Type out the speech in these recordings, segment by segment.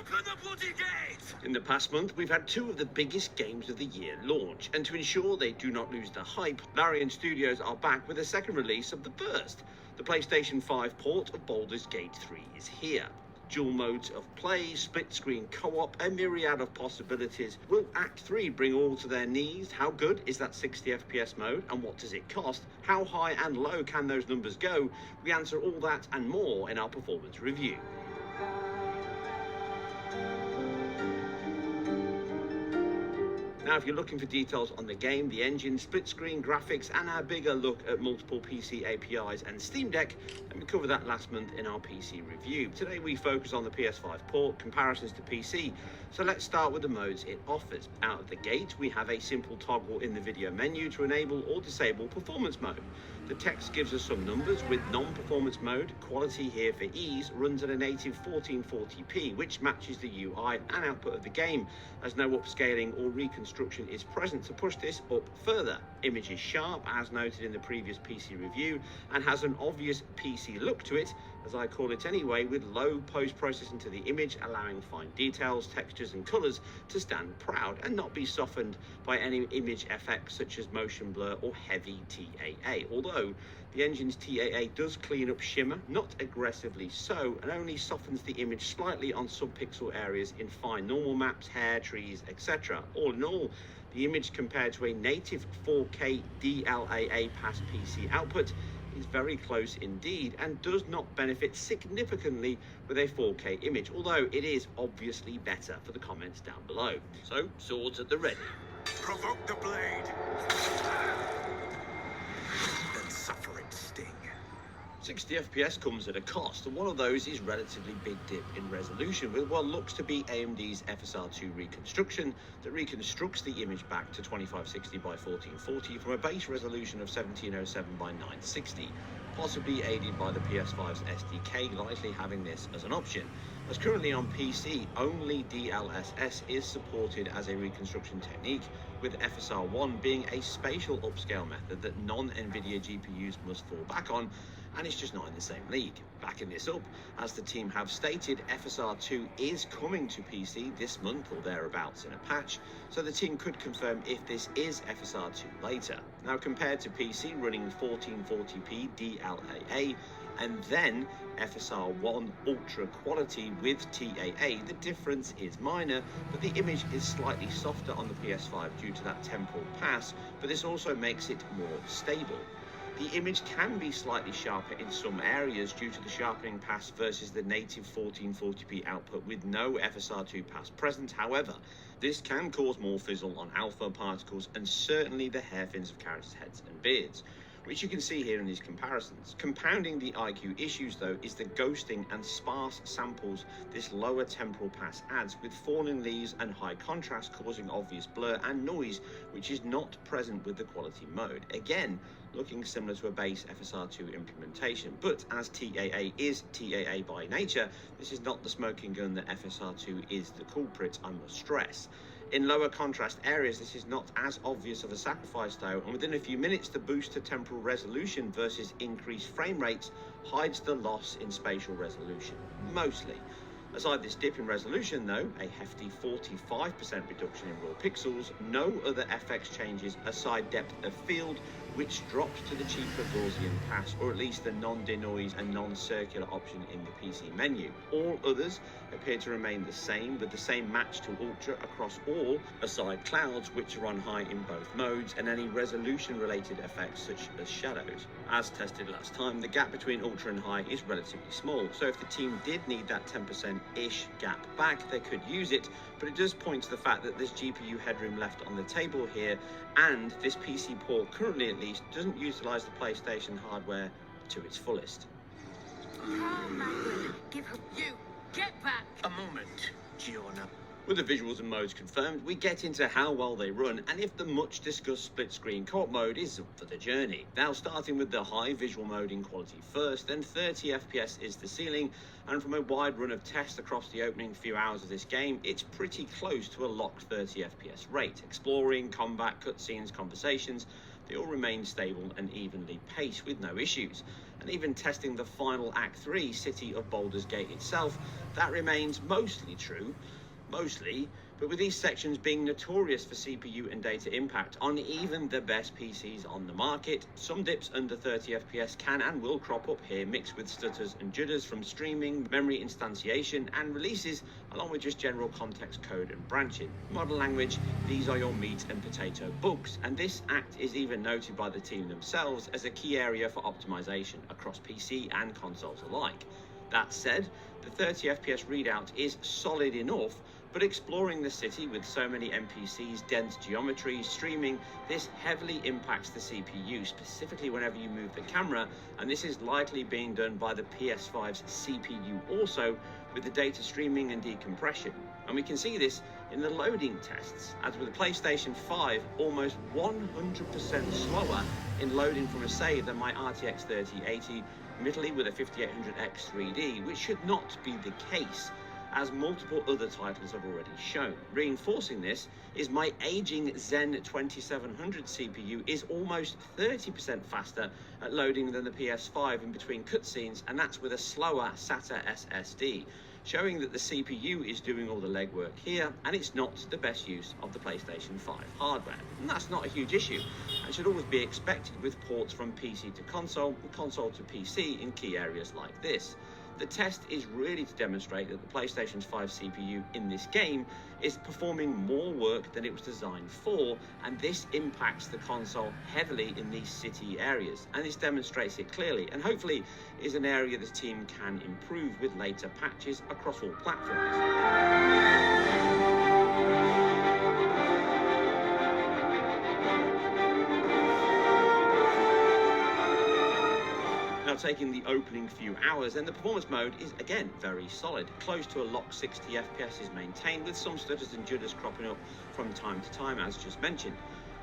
Open the bloody gate! In the past month, we've had two of the biggest games of the year launch, and to ensure they do not lose the hype, Larian Studios are back with a second release of the first. The PlayStation 5 port of Baldur's Gate 3 is here. Dual modes of play, split-screen co-op, a myriad of possibilities. Will Act 3 bring all to their knees? How good is that 60 FPS mode, and what does it cost? How high and low can those numbers go? We answer all that and more in our performance review. Now, if you're looking for details on the game, the engine, split-screen graphics, and our bigger look at multiple PC APIs and Steam Deck, and we covered that last month in our PC review. Today, we focus on the PS5 port, comparisons to PC. So let's start with the modes it offers. Out of the gate, we have a simple toggle in the video menu to enable or disable performance mode. The text gives us some numbers with non-performance mode. Quality here for ease runs at a native 1440p, which matches the UI and output of the game, as no upscaling or reconstruction is present to push this up further. Image is sharp, as noted in the previous PC review, and has an obvious PC look to it, as I call it anyway, with low post-processing to the image, allowing fine details, textures and colours to stand proud and not be softened by any image effects such as motion blur or heavy TAA, although the engine's TAA does clean up shimmer, not aggressively so, and only softens the image slightly on sub-pixel areas in fine normal maps, hair, trees, etc. All in all, the image compared to a native 4K DLAA pass PC output is very close indeed, and does not benefit significantly with a 4K image, although it is obviously better for the comments down below. So, swords at the ready. Provoke the blade! Then suffer its sting. 60 FPS comes at a cost, and one of those is relatively big dip in resolution with what looks to be AMD's FSR2 reconstruction that reconstructs the image back to 2560 by 1440 from a base resolution of 1707 by 960, possibly aided by the PS5's SDK likely having this as an option. As currently on PC, only DLSS is supported as a reconstruction technique, with FSR1 being a spatial upscale method that non-NVIDIA GPUs must fall back on, and it's just not in the same league. Backing this up, as the team have stated, FSR2 is coming to PC this month or thereabouts in a patch, so the team could confirm if this is FSR2 later. Now, compared to PC running 1440p DLAA, and then FSR1 Ultra quality with TAA, the difference is minor, but the image is slightly softer on the PS5 due to that temporal pass, but this also makes it more stable. The image can be slightly sharper in some areas due to the sharpening pass versus the native 1440p output with no FSR2 pass present. However, this can cause more fizzle on alpha particles and certainly the hairpins of characters' heads and beards, which you can see here in these comparisons. Compounding the IQ issues, though, is the ghosting and sparse samples this lower temporal pass adds, with falling leaves and high contrast causing obvious blur and noise, which is not present with the quality mode. Again, looking similar to a base FSR2 implementation, but as TAA is TAA by nature, this is not the smoking gun that FSR2 is the culprit, I must stress. In lower contrast areas, this is not as obvious of a sacrifice though, and within a few minutes, the boost to temporal resolution versus increased frame rates hides the loss in spatial resolution, mostly. Aside this dip in resolution though, a hefty 45% reduction in raw pixels, no other FX changes aside depth of field, which drops to the cheaper Gaussian pass, or at least the non-denoise and non-circular option in the PC menu. All others appear to remain the same, with the same match to Ultra across all, aside clouds, which are on high in both modes, and any resolution-related effects such as shadows. As tested last time, the gap between Ultra and High is relatively small, so if the team did need that 10%-ish gap back, they could use it, but it does point to the fact that there's GPU headroom left on the table here, and this PC port currently at least doesn't utilize the PlayStation hardware to its fullest. Give her you get back. A moment, Giorna. With the visuals and modes confirmed, we get into how well they run and if the much discussed split screen co-op mode is up for the journey. Now, starting with the high visual mode in quality first, then 30 FPS is the ceiling, and from a wide run of tests across the opening few hours of this game, it's pretty close to a locked 30 FPS rate. Exploring, combat, cutscenes, conversations, they all remain stable and evenly paced with no issues. And even testing the final Act 3 city of Baldur's Gate itself, that remains mostly true. Mostly, but with these sections being notorious for CPU and data impact on even the best PCs on the market, some dips under 30 FPS can and will crop up here, mixed with stutters and jitters from streaming, memory instantiation and releases, along with just general context code and branching. Model language, these are your meat and potato bugs, and this act is even noted by the team themselves as a key area for optimization across PC and consoles alike. That said, the 30 FPS readout is solid enough, but exploring the city with so many NPCs, dense geometry, streaming, this heavily impacts the CPU, specifically whenever you move the camera, and this is likely being done by the PS5's CPU also, with the data streaming and decompression. And we can see this in the loading tests, as with the PlayStation 5 almost 100% slower in loading from a save than my RTX 3080, admittedly with a 5800X 3D, which should not be the case, as multiple other titles have already shown. Reinforcing this is my aging Zen 2700 CPU is almost 30% faster at loading than the PS5 in between cutscenes, and that's with a slower SATA SSD, showing that the CPU is doing all the legwork here, and it's not the best use of the PlayStation 5 hardware. And that's not a huge issue, and should always be expected with ports from PC to console and console to PC in key areas like this. The test is really to demonstrate that the PlayStation 5 CPU in this game is performing more work than it was designed for, and this impacts the console heavily in these city areas, and this demonstrates it clearly, and hopefully is an area the team can improve with later patches across all platforms. Now, taking the opening few hours, then the performance mode is again very solid. Close to a locked 60 FPS is maintained, with some stutters and jitters cropping up from time to time, as just mentioned.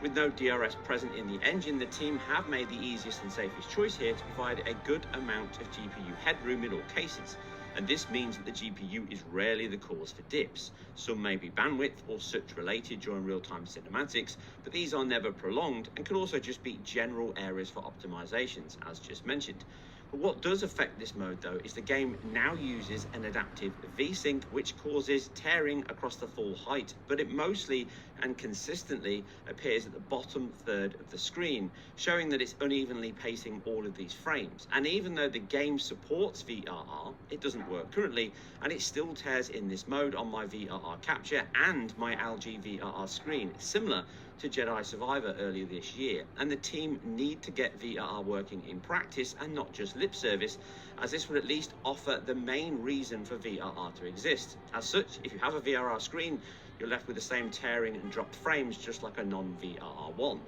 With no DRS present in the engine, the team have made the easiest and safest choice here to provide a good amount of GPU headroom in all cases. And this means that the GPU is rarely the cause for dips. Some may be bandwidth or such related during real-time cinematics, but these are never prolonged and can also just be general areas for optimizations, as just mentioned. But what does affect this mode though is the game now uses an adaptive VSync, which causes tearing across the full height, but it mostly and consistently appears at the bottom third of the screen, showing that it's unevenly pacing all of these frames. And even though the game supports VRR, it doesn't work currently, and it still tears in this mode on my VRR capture and my LG VRR screen, similar to Jedi Survivor earlier this year. And the team need to get VRR working in practice and not just lip service, as this would at least offer the main reason for VRR to exist. As such, if you have a VRR screen, you're left with the same tearing and dropped frames just like a non-VRR one.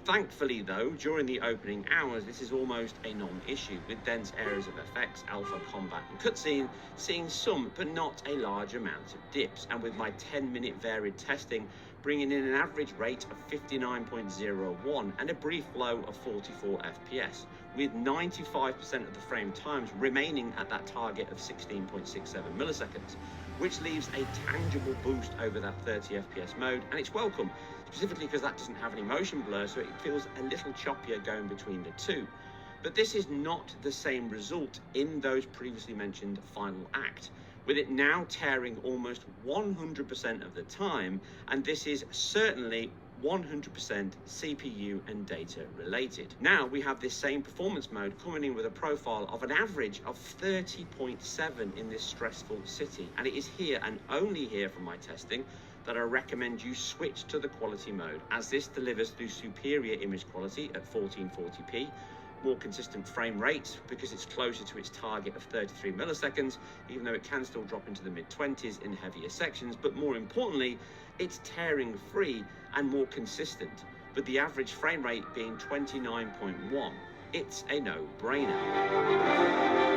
Thankfully though, during the opening hours, this is almost a non-issue, with dense areas of FX, alpha, combat and cutscene seeing some but not a large amount of dips, and with my 10-minute varied testing bringing in an average rate of 59.01 and a brief low of 44 FPS, with 95% of the frame times remaining at that target of 16.67 milliseconds, which leaves a tangible boost over that 30 FPS mode, and it's welcome, specifically because that doesn't have any motion blur, so it feels a little choppier going between the two. But this is not the same result in those previously mentioned final act, with it now tearing almost 100% of the time, and this is certainly 100% CPU and data related. Now we have this same performance mode coming in with a profile of an average of 30.7 in this stressful city, and it is here and only here from my testing that I recommend you switch to the quality mode, as this delivers through superior image quality at 1440p, more consistent frame rates because it's closer to its target of 33 milliseconds, even though it can still drop into the mid-20s in heavier sections, but more importantly, it's tearing free and more consistent, with the average frame rate being 29.1. It's a no-brainer.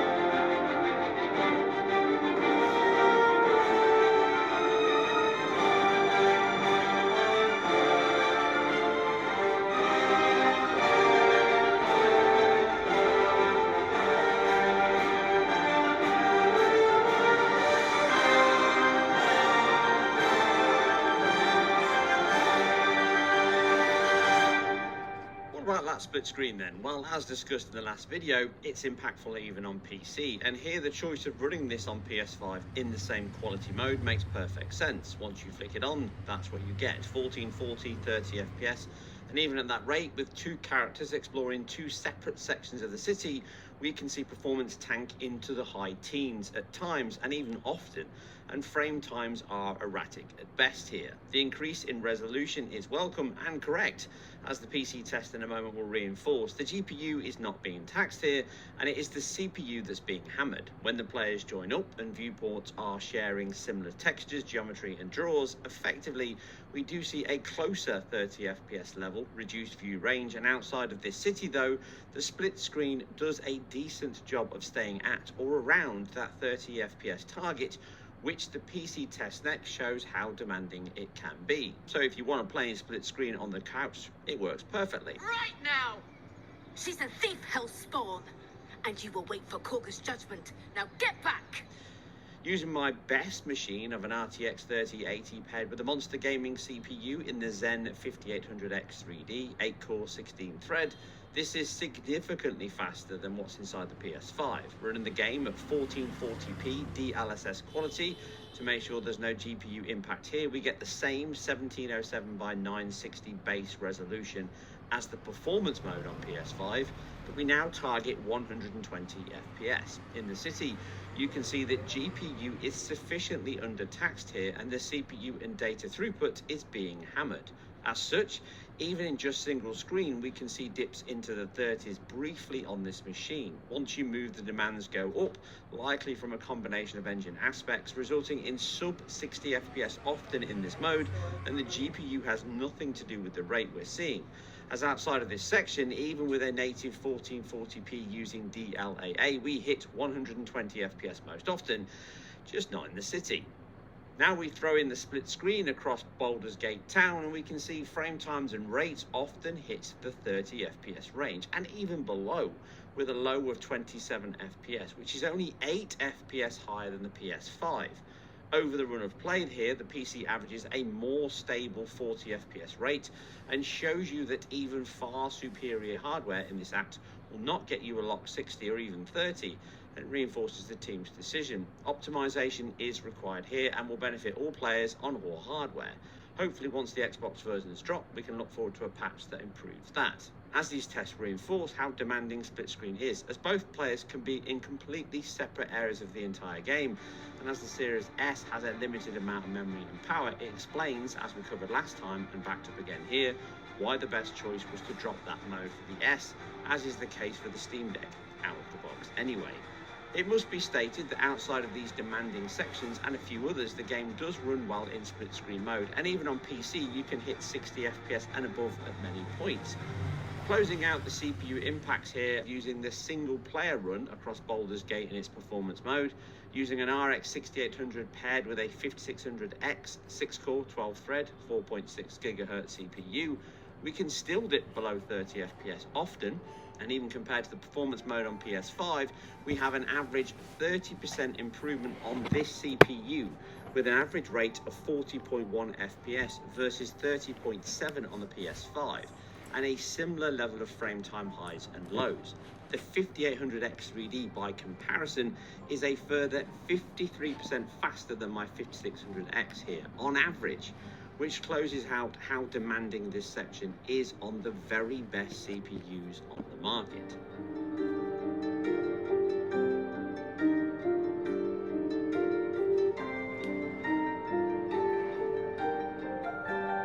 that split screen then? Well, as discussed in the last video, it's impactful even on PC, and here the choice of running this on PS5 in the same quality mode makes perfect sense. Once you flick it on, that's what you get: 1440, 30 FPS, and even at that rate, with two characters exploring two separate sections of the city, we can see performance tank into the high teens at times, and even often, and frame times are erratic at best here. The increase in resolution is welcome and correct, as the PC test in a moment will reinforce. The GPU is not being taxed here, and it is the CPU that's being hammered. When the players join up and viewports are sharing similar textures, geometry and draws, effectively we do see a closer 30 FPS level, reduced view range, and outside of this city though, the split screen does a decent job of staying at or around that 30 FPS target, which the PC test next shows how demanding it can be. So if you want to play in split screen on the couch, it works perfectly. Right now! She's a thief, Hellspawn, and you will wait for Korga's judgment. Now get back! Using my best machine of an RTX 3080 paired with a Monster Gaming CPU in the Zen 5800X 3D, 8-core 16-thread, this is significantly faster than what's inside the PS5. Running the game at 1440p DLSS quality to make sure there's no GPU impact here, we get the same 1707 by 960 base resolution as the performance mode on PS5, but we now target 120 FPS. In the city, you can see that GPU is sufficiently undertaxed here, and the CPU and data throughput is being hammered. As such, even in just single screen, we can see dips into the 30s briefly on this machine. Once you move, the demands go up, likely from a combination of engine aspects, resulting in sub 60 FPS often in this mode, and the GPU has nothing to do with the rate we're seeing, as outside of this section, even with a native 1440p using DLAA, we hit 120 FPS most often, just not in the city. Now we throw in the split screen across Baldur's Gate town, and we can see frame times and rates often hit the 30 FPS range, and even below, with a low of 27 FPS, which is only 8 FPS higher than the PS5. Over the run of play here, the PC averages a more stable 40 FPS rate, and shows you that even far superior hardware in this act will not get you a lock 60 or even 30, and reinforces the team's decision. Optimization is required here and will benefit all players on all hardware. Hopefully once the Xbox versions drop, we can look forward to a patch that improves that. As these tests reinforce how demanding split screen is, as both players can be in completely separate areas of the entire game, and as the Series S has a limited amount of memory and power, it explains, as we covered last time and backed up again here, why the best choice was to drop that mode for the S, as is the case for the Steam Deck, out of the box anyway. It must be stated that outside of these demanding sections and a few others, the game does run well in split screen mode, and even on PC you can hit 60 FPS and above at many points. Closing out the CPU impacts here using the single player run across Baldur's Gate in its performance mode, using an RX 6800 paired with a 5600X 6-core 12-thread 4.6 GHz CPU, we can still dip below 30 FPS often, and even compared to the performance mode on PS5, we have an average 30% improvement on this CPU, with an average rate of 40.1 FPS versus 30.7 on the PS5, and a similar level of frame time highs and lows. The 5800X 3D by comparison is a further 53% faster than my 5600X here on average, which closes out how demanding this section is on the very best CPUs on the market.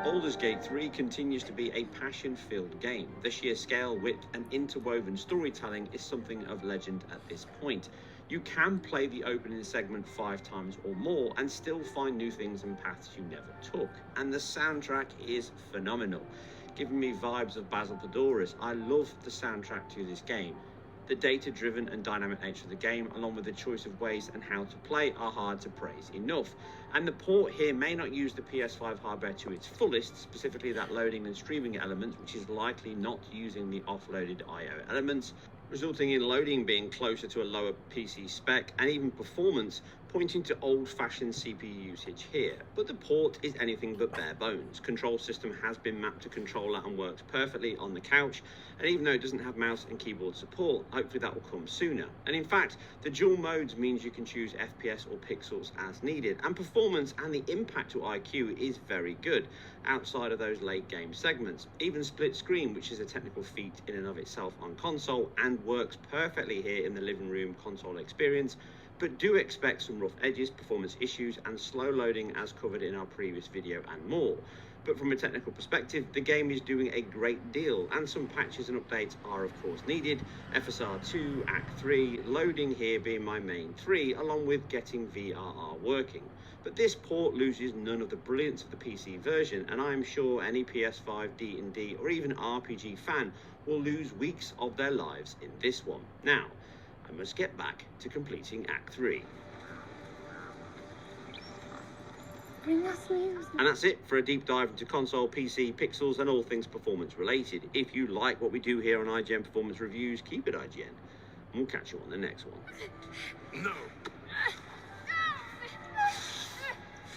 Baldur's Gate 3 continues to be a passion-filled game. The sheer scale, width, and interwoven storytelling is something of legend at this point. You can play the opening segment 5 times or more and still find new things and paths you never took. And the soundtrack is phenomenal, giving me vibes of Basil Padoris. I love the soundtrack to this game. The data-driven and dynamic nature of the game, along with the choice of ways and how to play, are hard to praise enough. And the port here may not use the PS5 hardware to its fullest, specifically that loading and streaming element, which is likely not using the offloaded I/O elements, resulting in loading being closer to a lower PC spec and even performance pointing to old-fashioned CPU usage here, but the port is anything but bare bones. Control system has been mapped to controller and works perfectly on the couch, and even though it doesn't have mouse and keyboard support, hopefully that will come sooner. And in fact, the dual modes means you can choose FPS or pixels as needed, and performance and the impact to IQ is very good outside of those late game segments. Even split screen, which is a technical feat in and of itself on console and works perfectly here in the living room console experience, but do expect some rough edges, performance issues and slow loading as covered in our previous video and more. But from a technical perspective, the game is doing a great deal, and some patches and updates are of course needed. FSR 2, Act 3, loading here being my main 3, along with getting VRR working. But this port loses none of the brilliance of the PC version, and I'm sure any PS5, D&D or even RPG fan will lose weeks of their lives in this one. Now, I must get back to completing Act 3. Bring us news. And that's it for a deep dive into console, PC, pixels and all things performance related. If you like what we do here on IGN Performance Reviews, keep it IGN. And we'll catch you on the next one. No.